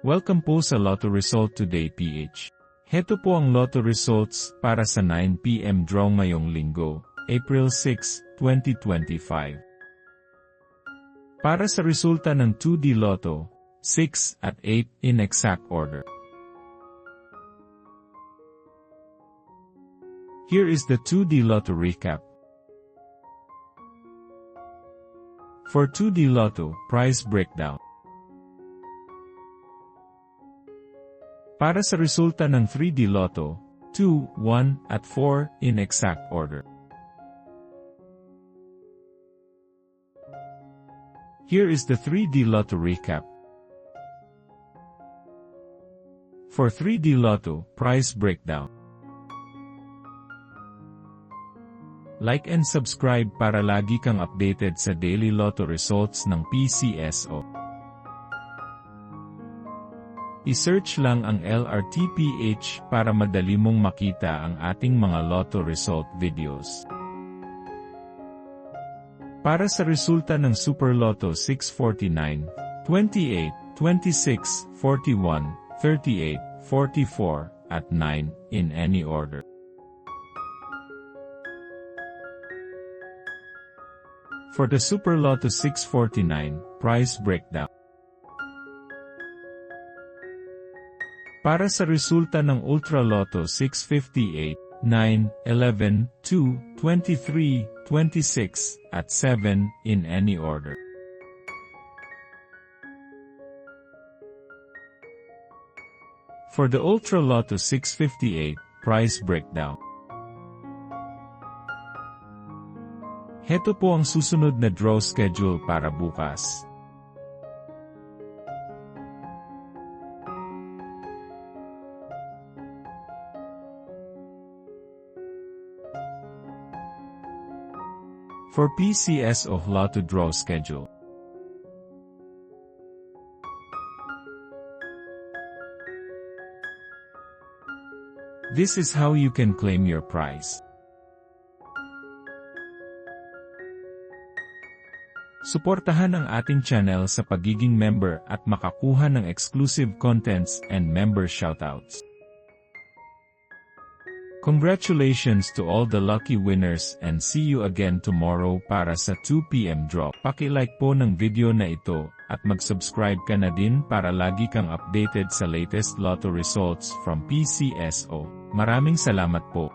Welcome po sa Lotto Result Today PH. Heto po ang Lotto Results para sa 9 PM draw ngayong linggo, April 6, 2025. Para sa resulta ng 2D Lotto, 6 at 8 in exact order. Here is the 2D Lotto recap. For 2D Lotto, prize breakdown. Para sa resulta ng 3D Lotto, 2, 1, at 4 in exact order. Here is the 3D Lotto recap. For 3D Lotto, prize breakdown. Like and subscribe para lagi kang updated sa daily Lotto results ng PCSO. I-search lang ang LRTPH para madali mong makita ang ating mga Lotto result videos. Para sa resulta ng Super Lotto 649, 28, 26, 41, 38, 44, at 9, in any order. For the Super Lotto 649, prize breakdown. Para sa resulta ng Ultra Lotto 658, 9, 11, 2, 23, 26, at 7, in any order. For the Ultra Lotto 658, prize breakdown. Heto po ang susunod na draw schedule para bukas. For PCSO Lotto draw schedule. This is how you can claim your prize. Suportahan ang ating channel sa pagiging member at makakuha ng exclusive contents and member shoutouts. Congratulations to all the lucky winners and see you again tomorrow para sa 2 PM draw. Paki-like po ng video na ito at mag-subscribe ka na din para lagi kang updated sa latest Lotto results from PCSO. Maraming salamat po.